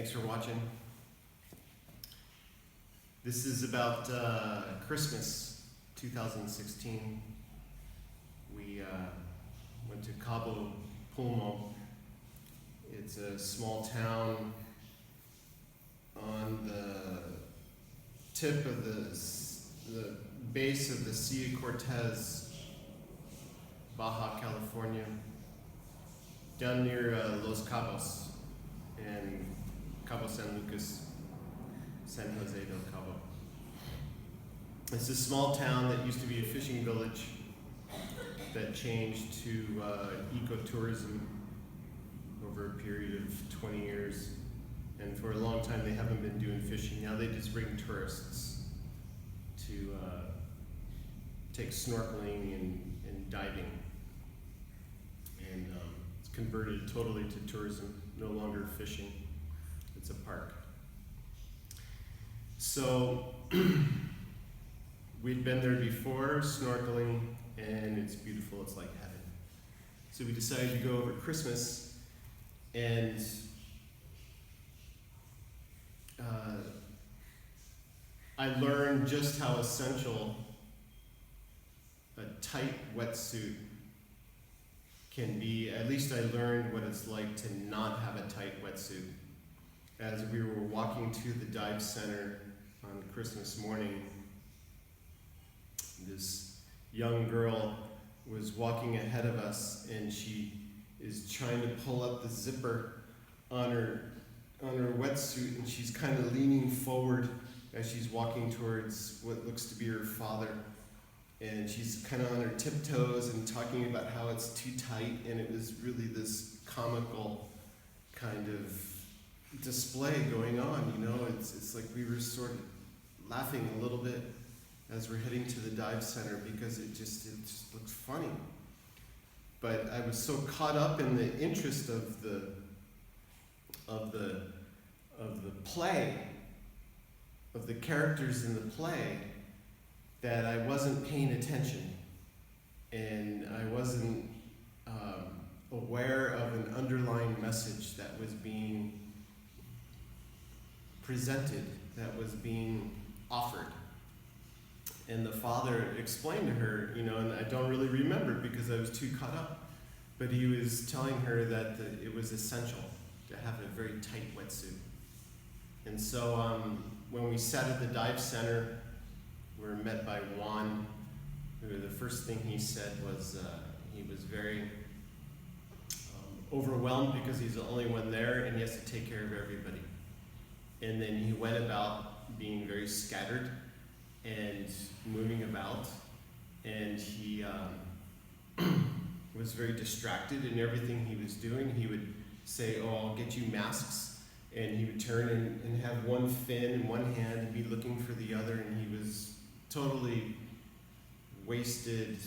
Thanks for watching. This is about Christmas 2016. We went to Cabo Pulmo. It's a small town on the tip of the base of the Sea of Cortez, Baja California, down near Los Cabos and Cabo San Lucas, San Jose del Cabo. It's a small town that used to be a fishing village that changed to ecotourism over a period of 20 years. And for a long time they haven't been doing fishing. Now they just bring tourists to take snorkeling and diving. And it's converted totally to tourism, no longer fishing. It's a park. So we'd been there before, snorkeling, and it's beautiful, it's like heaven. So we decided to go over Christmas, and I learned just how essential a tight wetsuit can be. At least I learned what it's like to not have a tight wetsuit. As we were walking to the dive center on Christmas morning, this young girl was walking ahead of us, and she is trying to pull up the zipper on her wetsuit, and she's kind of leaning forward as she's walking towards what looks to be her father. And she's kind of on her tiptoes and talking about how it's too tight, and it was really this comical kind of display going on, you know. It's like we were sort of laughing a little bit as we're heading to the dive center because it just looked funny. But I was so caught up in the interest of the play, of the characters in the play, that I wasn't paying attention, and I wasn't aware of an underlying message that was being presented, that was being offered. And the father explained to her, you know, and I don't really remember because I was too caught up, but he was telling her that it was essential to have a very tight wetsuit. And so when we sat at the dive center, we were met by Juan, who the first thing he said was he was very overwhelmed because he's the only one there and he has to take care of everybody. And then he went about being very scattered and moving about, and he was very distracted in everything he was doing. He would say, "Oh, I'll get you masks," and he would turn and have one fin in one hand and be looking for the other, and he was totally wasted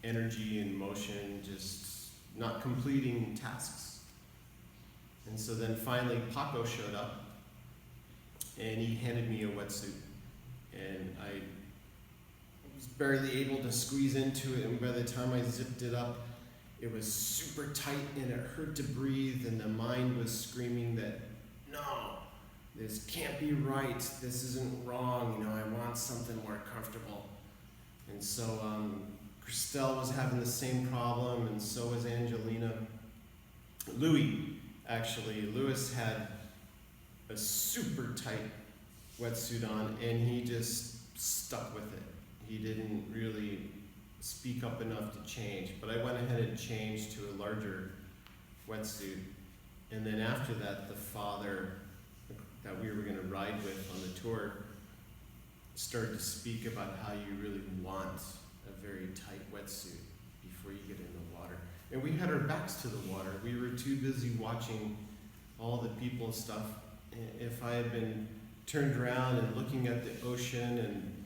energy and motion, just not completing tasks. And so then finally Paco showed up, and he handed me a wetsuit, and I was barely able to squeeze into it, and by the time I zipped it up, it was super tight and it hurt to breathe, and the mind was screaming that, no, this can't be right, this isn't wrong, you know, I want something more comfortable. And so Christelle was having the same problem, and so was Angelina. Lewis had a super tight wetsuit on, and he just stuck with it. He didn't really speak up enough to change, but I went ahead and changed to a larger wetsuit. And then after that, the father that we were going to ride with on the tour started to speak about how you really want a very tight wetsuit before you get in the water. And we had our backs to the water. We were too busy watching all the people and stuff. If I had been turned around and looking at the ocean and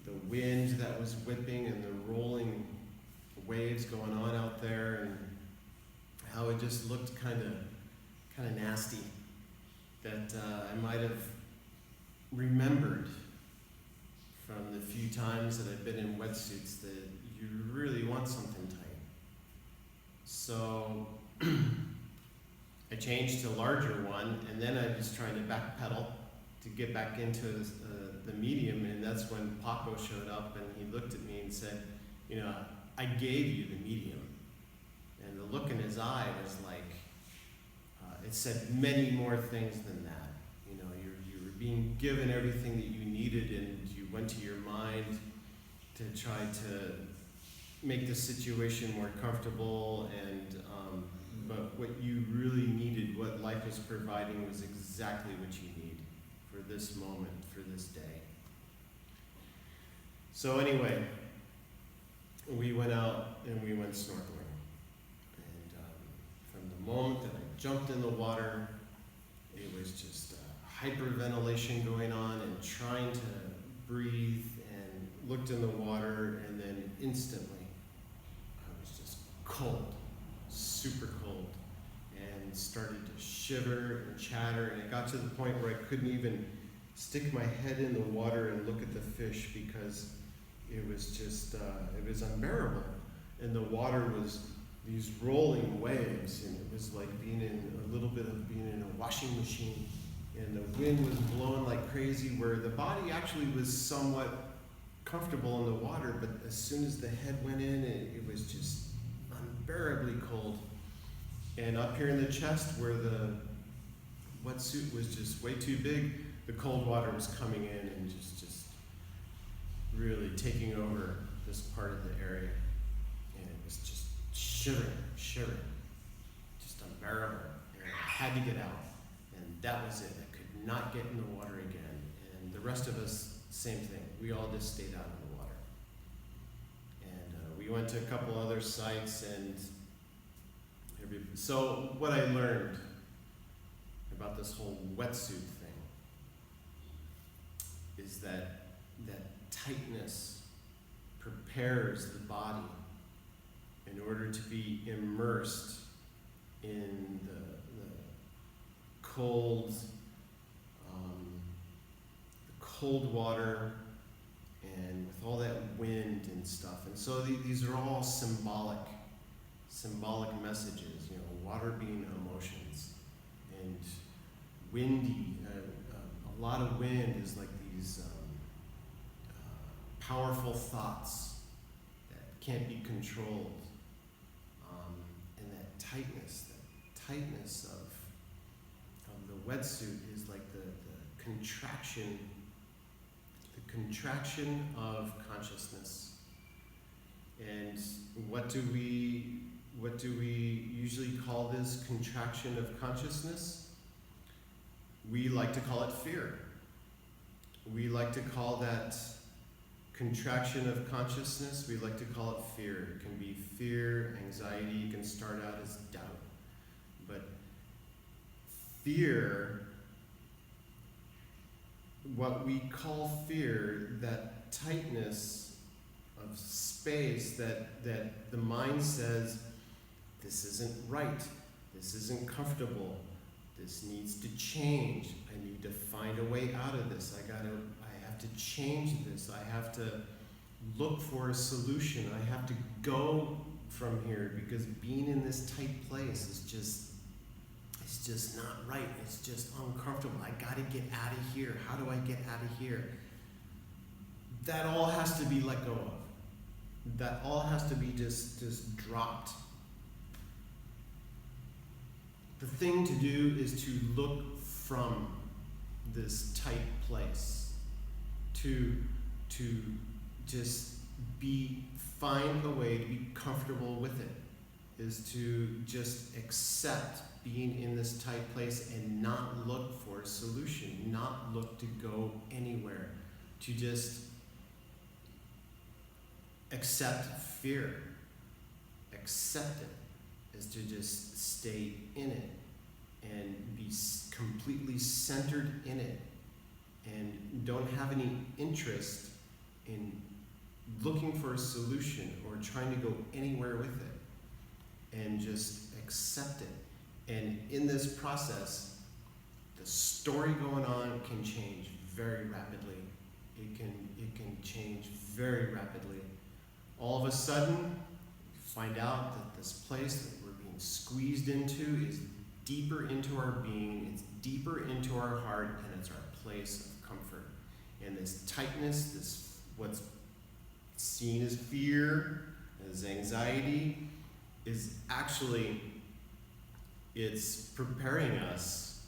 the wind that was whipping and the rolling waves going on out there, and how it just looked kind of nasty, that I might have remembered from the few times that I've been in wetsuits that you really want something tight. So I changed to a larger one, and then I was trying to backpedal to get back into the medium, and that's when Paco showed up, and he looked at me and said, you know, I gave you the medium. And the look in his eye was like, it said many more things than that. You know, you were being given everything that you needed, and you went to your mind to try to make the situation more comfortable, and but what you really needed, what life was providing, was exactly what you need for this moment, for this day. So anyway, we went out and we went snorkeling. And from the moment that I jumped in the water, it was just hyperventilation going on and trying to breathe, and looked in the water, and then instantly I was just cold, super cold, and started to shiver and chatter, and it got to the point where I couldn't even stick my head in the water and look at the fish because it was just, it was unbearable. And the water was these rolling waves, and it was like being in a little bit of being in a washing machine, and the wind was blowing like crazy, where the body actually was somewhat comfortable in the water, but as soon as the head went in, it was just unbearably cold. And up here in the chest, where the wetsuit was just way too big, the cold water was coming in and just really taking over this part of the area. And it was just shivering, just unbearable. And I had to get out, and that was it. I could not get in the water again. And the rest of us, same thing. We all just stayed out of the water. And we went to a couple other sites, and so what I learned about this whole wetsuit thing is that tightness prepares the body in order to be immersed in the cold water, and with all that wind and stuff. And so these are all symbolic messages, you know, water being emotions, and windy, a lot of wind is like these powerful thoughts that can't be controlled, and that tightness of the wetsuit is like the contraction of consciousness. And what do we usually call this contraction of consciousness? We like to call it fear. We like to call that contraction of consciousness, we like to call it fear. It can be fear, anxiety, it can start out as doubt. But fear, what we call fear, that tightness of space that the mind says, this isn't right, this isn't comfortable, this needs to change, I need to find a way out of this, I have to change this, I have to look for a solution, I have to go from here, because being in this tight place is just not right, it's just uncomfortable, I gotta get out of here, how do I get out of here? That all has to be let go of. That all has to be just dropped. The thing to do is to look from this tight place, to just find a way to be comfortable with it, is to just accept being in this tight place and not look for a solution, not look to go anywhere, to just accept fear. Accept it is to just stay in it and be completely centered in it, and don't have any interest in looking for a solution or trying to go anywhere with it, and just accept it. And in this process, the story going on can change very rapidly. It can change very rapidly. All of a sudden, you find out that this place that we're being squeezed into is deeper into our being, it's deeper into our heart, and it's our place of comfort. And this tightness, this what's seen as fear, as anxiety, is actually, it's preparing us,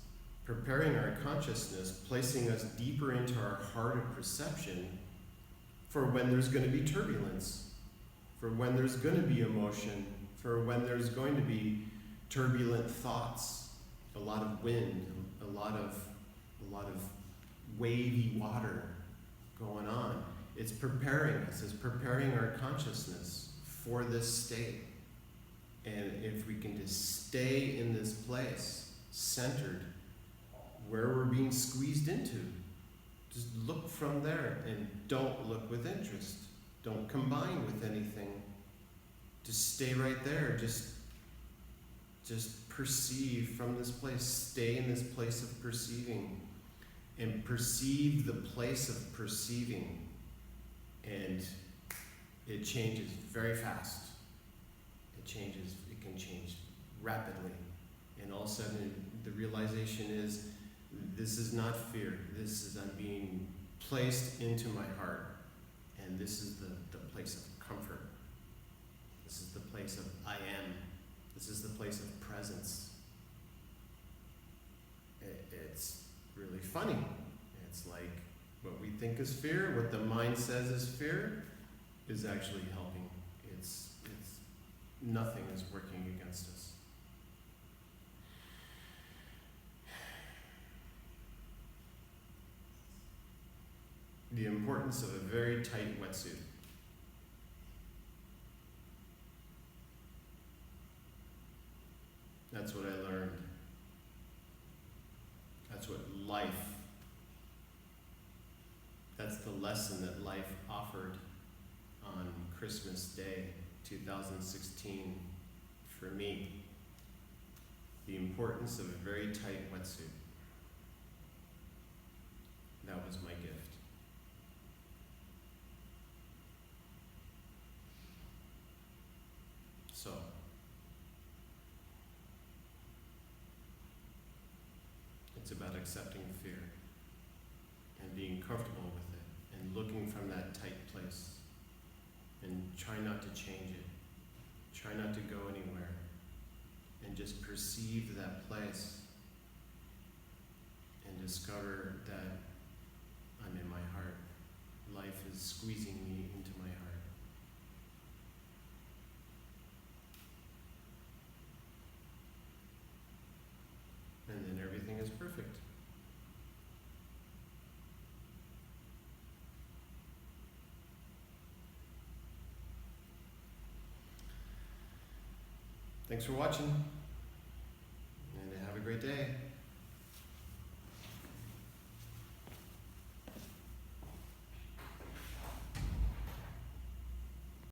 preparing our consciousness, placing us deeper into our heart of perception for when there's going to be turbulence, for when there's going to be emotion, for when there's going to be turbulent thoughts, a lot of wind, a lot of wavy water going on. It's preparing us, it's preparing our consciousness for this state. And if we can just stay in this place, centered, where we're being squeezed into, just look from there and don't look with interest. Don't combine with anything. Just stay right there. Just perceive from this place. Stay in this place of perceiving. And perceive the place of perceiving. And it changes very fast. It changes. It can change rapidly. And all of a sudden, the realization is, this is not fear. This is, I'm being placed into my heart. And this is the place of comfort. This is the place of I am. This is the place of presence. It's really funny. It's like what we think is fear, what the mind says is fear, is actually helping. It's nothing is working against us. The importance of a very tight wetsuit. That's what I learned. That's what life, that's the lesson that life offered on Christmas Day 2016 for me. The importance of a very tight wetsuit. That was my gift. So, it's about accepting fear and being comfortable with it and looking from that tight place and try not to change it. Try not to go anywhere and just perceive that place and discover that I'm in my heart. Life is squeezing me into my heart. And then everything is perfect. Thanks for watching, and have a great day.